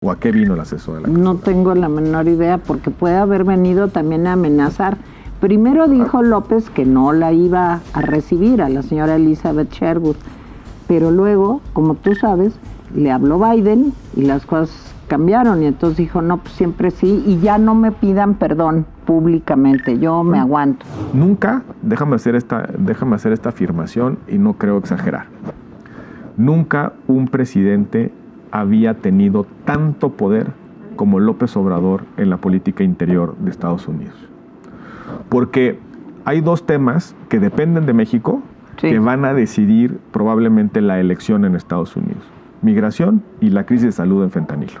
¿O a qué vino el asesor de la Casa No Blanca? tengo la menor idea, porque puede haber venido también a amenazar. Primero dijo López que no la iba a recibir, a la señora Elizabeth Sherwood, pero luego, como tú sabes, le habló Biden y las cosas cambiaron, y entonces dijo, no, pues siempre sí, y ya no me pidan perdón públicamente, yo me aguanto. Nunca, déjame hacer esta afirmación y no creo exagerar. Nunca un presidente había tenido tanto poder como López Obrador en la política interior de Estados Unidos. Porque hay dos temas que dependen de México, Sí. que van a decidir probablemente la elección en Estados Unidos. Migración y la crisis de salud en fentanilo.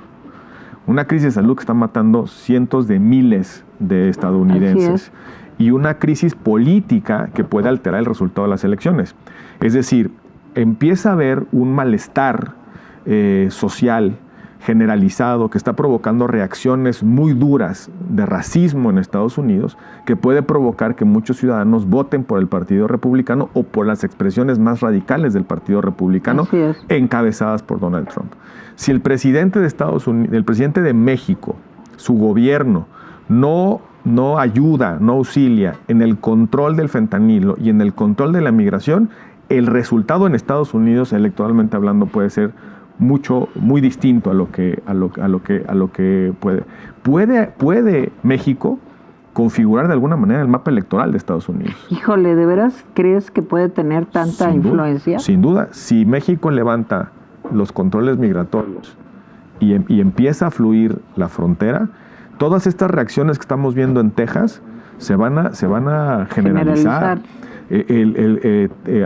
Una crisis de salud que está matando cientos de miles de estadounidenses. Y una crisis política que puede alterar el resultado de las elecciones. Es decir, empieza a haber un malestar social generalizado que está provocando reacciones muy duras de racismo en Estados Unidos, que puede provocar que muchos ciudadanos voten por el Partido Republicano o por las expresiones más radicales del Partido Republicano, encabezadas por Donald Trump. Si el presidente de Estados Unidos, el presidente de México, su gobierno, no ayuda, no auxilia en el control del fentanilo y en el control de la migración, el resultado en Estados Unidos, electoralmente hablando, puede ser muy distinto a lo que puede México configurar de alguna manera el mapa electoral de Estados Unidos. Híjole, ¿de veras crees que puede tener tanta influencia? Sin duda, si México levanta los controles migratorios y empieza a fluir la frontera, todas estas reacciones que estamos viendo en Texas se van a generalizar.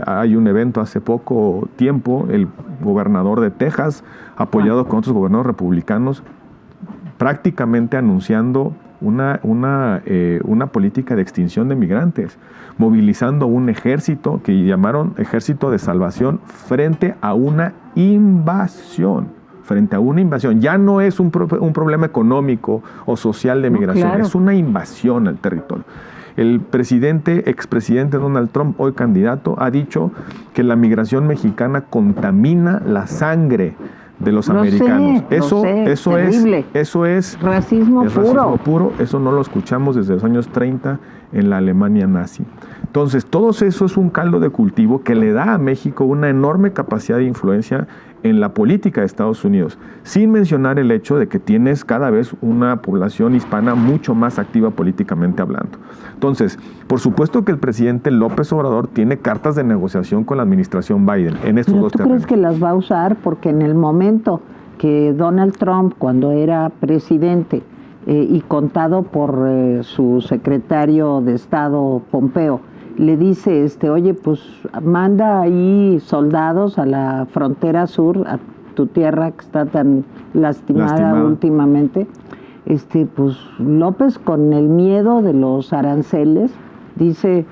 Hay un evento hace poco tiempo, el gobernador de Texas, apoyado con otros gobernadores republicanos, prácticamente anunciando una política de extinción de migrantes, movilizando un ejército que llamaron ejército de salvación frente a una invasión. Ya no es un problema económico o social de migración, claro. Es una invasión al territorio. El expresidente Donald Trump, hoy candidato, ha dicho que la migración mexicana contamina la sangre de los americanos. Eso es racismo puro. Eso no lo escuchamos desde los años 30 en la Alemania nazi. Entonces, todo eso es un caldo de cultivo que le da a México una enorme capacidad de influencia en la política de Estados Unidos, sin mencionar el hecho de que tienes cada vez una población hispana mucho más activa políticamente hablando. Entonces, por supuesto que el presidente López Obrador tiene cartas de negociación con la administración Biden en estos dos terrenos. ¿Tú crees que las va a usar? Porque en el momento que Donald Trump, cuando era presidente, y contado por su secretario de Estado, Pompeo, le dice, oye, pues manda ahí soldados a la frontera sur, a tu tierra que está tan lastimada últimamente, pues López, con el miedo de los aranceles, dice,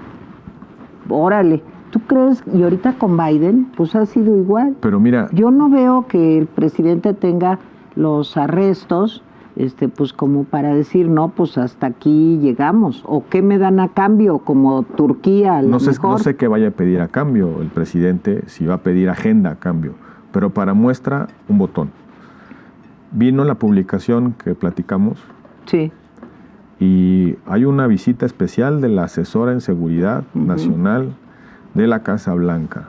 órale. ¿Tú crees? Y ahorita con Biden, pues ha sido igual. Pero mira, yo no veo que el presidente tenga los arrestos, pues como para decir, no, pues hasta aquí llegamos, o qué me dan a cambio, como Turquía, a lo mejor. No sé qué vaya a pedir a cambio el presidente, si va a pedir agenda a cambio, pero para muestra, un botón. Vino la publicación que platicamos. Sí. Y hay una visita especial de la asesora en seguridad nacional de la Casa Blanca.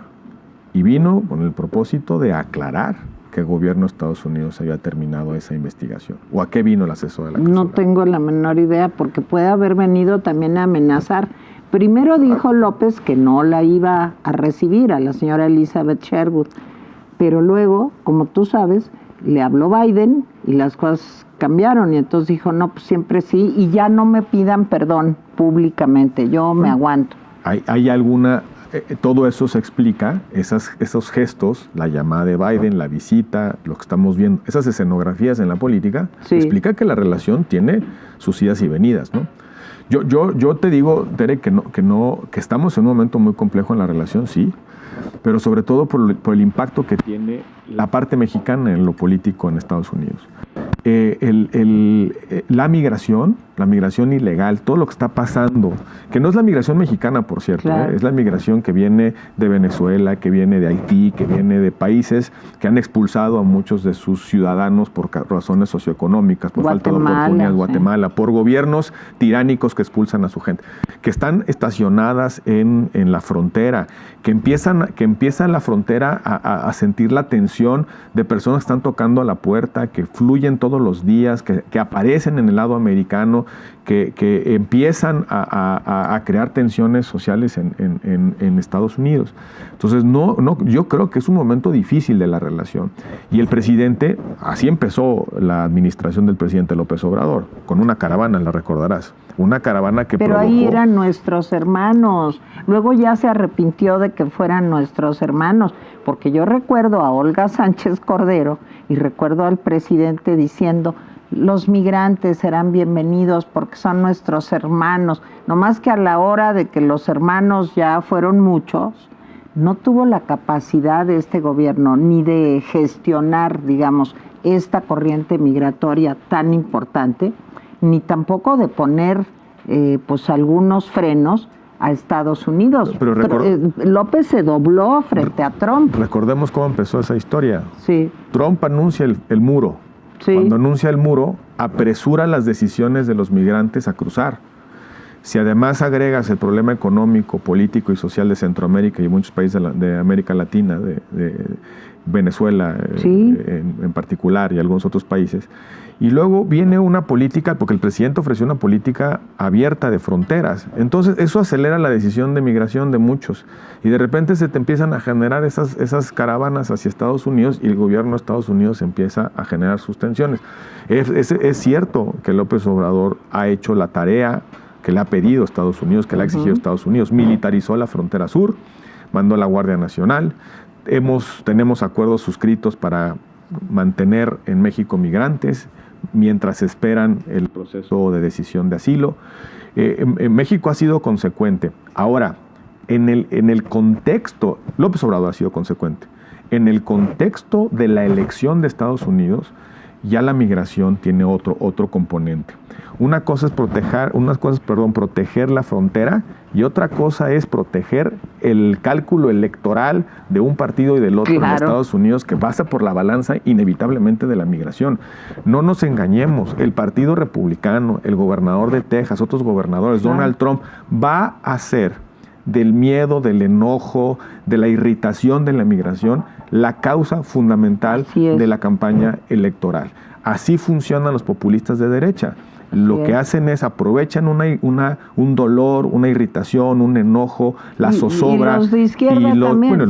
Y vino con el propósito de aclarar que el gobierno de Estados Unidos había terminado esa investigación. ¿O a qué vino el asesor de la Casa Blanca? No tengo la menor idea, porque puede haber venido también a amenazar. Primero dijo López que no la iba a recibir, a la señora Elizabeth Sherwood, pero luego, como tú sabes, le habló Biden y las cosas cambiaron, y entonces dijo, no, pues siempre sí, y ya no me pidan perdón públicamente, yo me aguanto. ¿Hay alguna... todo eso se explica, esos gestos, la llamada de Biden, la visita, lo que estamos viendo, esas escenografías en la política, explica que la relación tiene sus idas y venidas, ¿no? Yo te digo, Tere, que estamos en un momento muy complejo en la relación, sí, pero sobre todo por el impacto que tiene la parte mexicana en lo político en Estados Unidos. la migración ilegal, todo lo que está pasando, que no es la migración mexicana, por cierto, claro. Es la migración que viene de Venezuela, que viene de Haití, que viene de países que han expulsado a muchos de sus ciudadanos por razones socioeconómicas, por falta de oportunidades, Guatemala, por gobiernos tiránicos que expulsan a su gente, que están estacionadas en la frontera, que empieza la frontera a sentir la tensión de personas que están tocando a la puerta, que fluyen todos los días, que aparecen en el lado americano, que empiezan a crear tensiones sociales en Estados Unidos. Entonces, yo creo que es un momento difícil de la relación. Y el presidente, así empezó la administración del presidente López Obrador, con una caravana, la recordarás. Una caravana que Pero provocó... ahí eran nuestros hermanos. Luego ya se arrepintió de que fueran nuestros hermanos, porque yo recuerdo a Olga Sánchez Cordero y recuerdo al presidente diciendo: los migrantes serán bienvenidos porque son nuestros hermanos. No más que a la hora de que los hermanos ya fueron muchos, no tuvo la capacidad de este gobierno ni de gestionar, digamos, esta corriente migratoria tan importante, ni tampoco de poner pues algunos frenos a Estados Unidos. Pero López se dobló frente a Trump. Recordemos cómo empezó esa historia. Sí. Trump anuncia el muro. Sí. Cuando anuncia el muro, apresura las decisiones de los migrantes a cruzar. Si además agregas el problema económico, político y social de Centroamérica y muchos países de América Latina, de Venezuela sí. en particular y algunos otros países, y luego viene una política, porque el presidente ofreció una política abierta de fronteras, entonces eso acelera la decisión de migración de muchos, y de repente se te empiezan a generar esas caravanas hacia Estados Unidos, y el gobierno de Estados Unidos empieza a generar sus tensiones. Es cierto que López Obrador ha hecho la tarea que le ha pedido Estados Unidos, que le ha exigido Estados Unidos, militarizó la frontera sur, mandó la Guardia Nacional, tenemos acuerdos suscritos para mantener en México migrantes mientras esperan el proceso de decisión de asilo. México ha sido consecuente. Ahora, en el contexto, López Obrador ha sido consecuente. En el contexto de la elección de Estados Unidos, ya la migración tiene otro componente. Una cosa es proteger la frontera, y otra cosa es proteger el cálculo electoral de un partido y del otro, claro, en Estados Unidos, que pasa por la balanza inevitablemente de la migración. No nos engañemos, el Partido Republicano, el gobernador de Texas, otros gobernadores, claro, Donald Trump, va a hacer del miedo, del enojo, de la irritación de la migración la causa fundamental de la campaña electoral. Así funcionan los populistas de derecha. Lo que hacen es aprovechan un dolor, una irritación, un enojo, la zozobra, y los de izquierda también.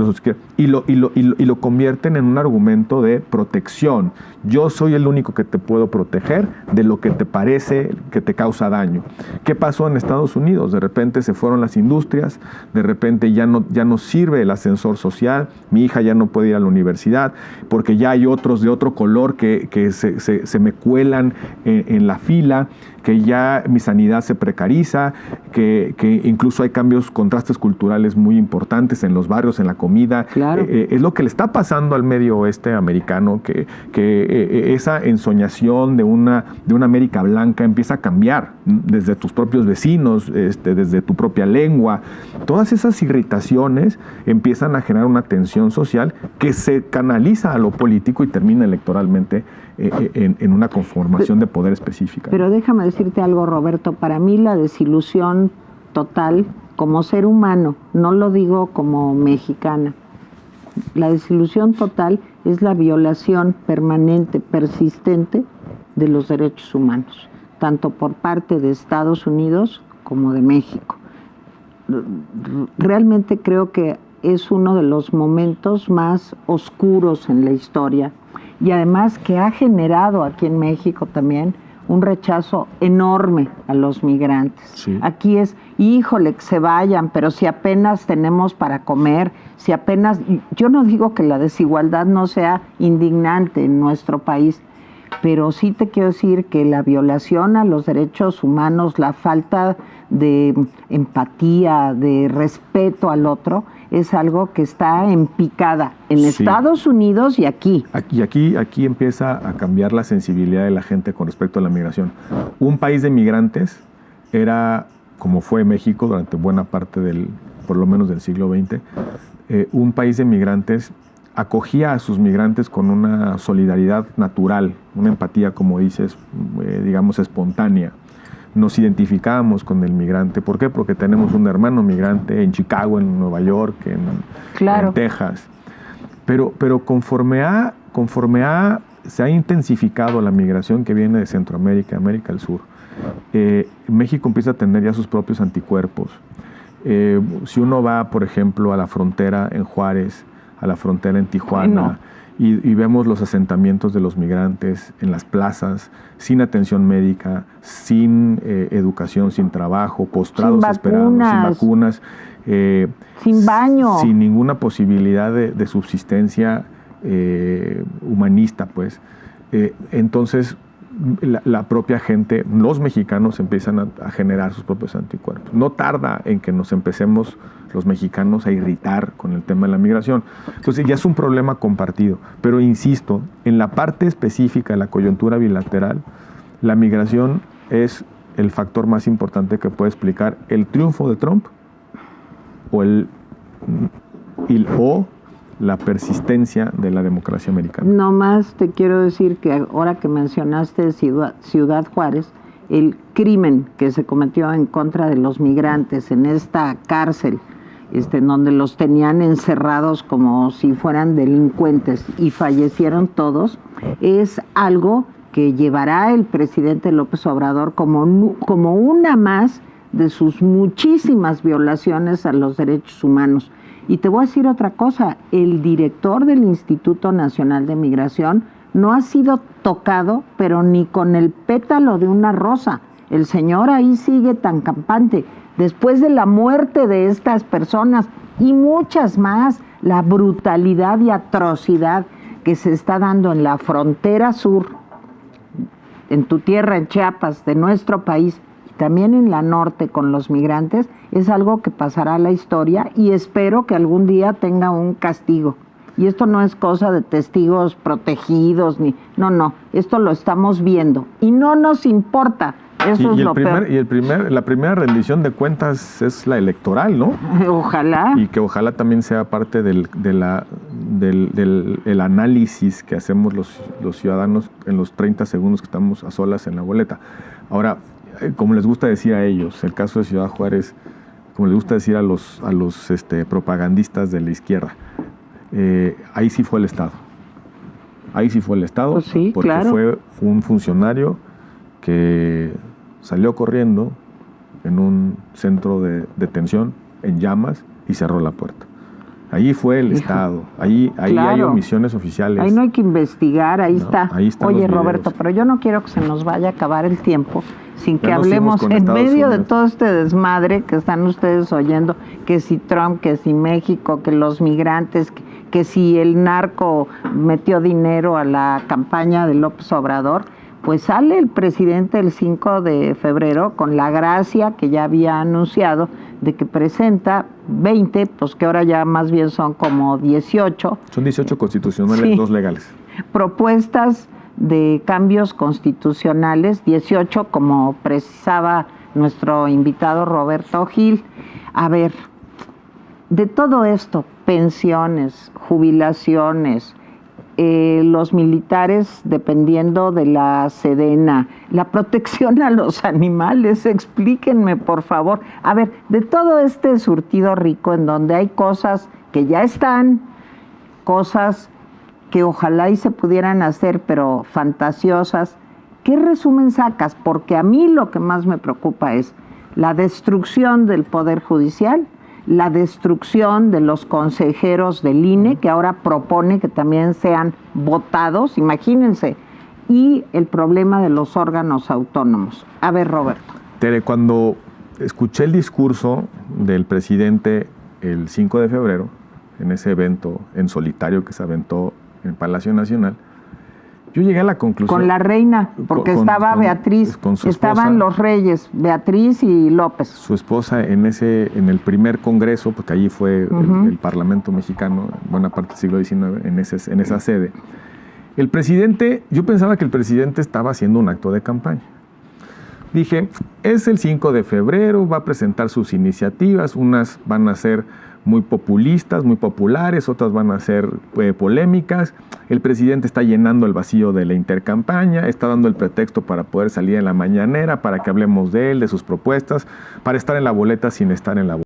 Y lo convierten en un argumento de protección. Yo soy el único que te puedo proteger de lo que te parece que te causa daño. ¿Qué pasó en Estados Unidos? De repente se fueron las industrias, de repente ya no sirve el ascensor social, mi hija ya no puede ir a la universidad, porque ya hay otros de otro color que se me cuelan en la fila, que ya mi sanidad se precariza, que incluso hay contrastes culturales muy importantes en los barrios, en la comida. Claro. Es lo que le está pasando al medio oeste americano, que esa ensoñación de una América blanca empieza a cambiar desde tus propios vecinos, desde tu propia lengua. Todas esas irritaciones empiezan a generar una tensión social que se canaliza a lo político y termina electoralmente en una conformación de poder específica. Pero déjame decirte algo, Roberto, para mí la desilusión total como ser humano, no lo digo como mexicana, la desilusión total es la violación permanente, persistente de los derechos humanos, tanto por parte de Estados Unidos como de México. Realmente creo que es uno de los momentos más oscuros en la historia, y además que ha generado aquí en México también un rechazo enorme a los migrantes. Sí. Aquí es, híjole, que se vayan, pero si apenas tenemos para comer, si apenas... Yo no digo que la desigualdad no sea indignante en nuestro país. pero sí te quiero decir que la violación a los derechos humanos, la falta de empatía, de respeto al otro, es algo que está en picada en Estados Unidos y aquí. Aquí empieza a cambiar la sensibilidad de la gente con respecto a la migración. Un país de migrantes era, como fue México durante buena parte por lo menos del siglo XX, un país de migrantes acogía a sus migrantes con una solidaridad natural, una empatía, como dices, digamos, espontánea. Nos identificábamos con el migrante. ¿Por qué? Porque tenemos un hermano migrante en Chicago, en Nueva York, en Texas. Pero conforme se ha intensificado la migración que viene de Centroamérica, América del Sur, México empieza a tener ya sus propios anticuerpos. Si uno va, por ejemplo, a la frontera en Juárez, a la frontera en Tijuana, y vemos los asentamientos de los migrantes en las plazas, sin atención médica, sin educación, sin trabajo, postrados esperando, sin vacunas, sin baño, sin ninguna posibilidad de subsistencia humanista, pues. Entonces, la propia gente, los mexicanos empiezan a generar sus propios anticuerpos. No tarda en que nos empecemos los mexicanos a irritar con el tema de la migración. Entonces ya es un problema compartido. Pero insisto, en la parte específica de la coyuntura bilateral, la migración es el factor más importante que puede explicar el triunfo de Trump o la persistencia de la democracia americana. No más te quiero decir que ahora que mencionaste Ciudad Juárez, el crimen que se cometió en contra de los migrantes en esta cárcel, en donde los tenían encerrados como si fueran delincuentes y fallecieron todos, es algo que llevará el presidente López Obrador como una más de sus muchísimas violaciones a los derechos humanos. Y te voy a decir otra cosa, el director del Instituto Nacional de Migración no ha sido tocado, pero ni con el pétalo de una rosa. El señor ahí sigue tan campante. Después de la muerte de estas personas y muchas más, la brutalidad y atrocidad que se está dando en la frontera sur, en tu tierra, en Chiapas, de nuestro país, también en la norte con los migrantes, es algo que pasará a la historia y espero que algún día tenga un castigo. Y esto no es cosa de testigos protegidos, no, esto lo estamos viendo y no nos importa. Eso es lo peor. La primera rendición de cuentas es la electoral, ¿no? Ojalá. Y que ojalá también sea parte del análisis que hacemos los ciudadanos en los 30 segundos que estamos a solas en la boleta. Ahora, como les gusta decir a ellos, el caso de Ciudad Juárez, como les gusta decir a los propagandistas de la izquierda, ahí sí fue el Estado. Ahí sí fue el Estado, pues sí, porque claro. Fue un funcionario que salió corriendo en un centro de detención en llamas y cerró la puerta. Ahí fue el Estado, ahí claro. Hay omisiones oficiales. Ahí no hay que investigar, ahí está. Oye, Roberto, pero yo no quiero que se nos vaya a acabar el tiempo sin que hablemos en medio de todo este desmadre que están ustedes oyendo, que si Trump, que si México, que los migrantes, que si el narco metió dinero a la campaña de López Obrador. Pues sale el presidente el 5 de febrero con la gracia que ya había anunciado de que presenta 20, pues que ahora ya más bien son como 18. Son 18 constitucionales, sí. 2 legales. Propuestas de cambios constitucionales, 18 como precisaba nuestro invitado Roberto Gil. A ver, de todo esto, pensiones, jubilaciones, los militares dependiendo de la Sedena, la protección a los animales, explíquenme por favor. A ver, de todo este surtido rico en donde hay cosas que ya están, cosas que ojalá y se pudieran hacer, pero fantasiosas, ¿qué resumen sacas? Porque a mí lo que más me preocupa es la destrucción del Poder Judicial, la destrucción de los consejeros del INE, que ahora propone que también sean votados, imagínense, y el problema de los órganos autónomos. A ver, Roberto. Tere, cuando escuché el discurso del presidente el 5 de febrero, en ese evento en solitario que se aventó en Palacio Nacional, Yo llegué a la conclusión... Con la reina, porque estaba Beatriz, con su esposa, estaban los reyes, Beatriz y López. Su esposa en el primer congreso, porque allí fue el Parlamento mexicano, buena parte del siglo XIX, en esa sede. El presidente, yo pensaba que el presidente estaba haciendo un acto de campaña. Dije, es el 5 de febrero, va a presentar sus iniciativas, unas van a ser muy populistas, muy populares, otras van a ser polémicas. El presidente está llenando el vacío de la intercampaña, está dando el pretexto para poder salir en la mañanera, para que hablemos de él, de sus propuestas, para estar en la boleta sin estar en la boleta.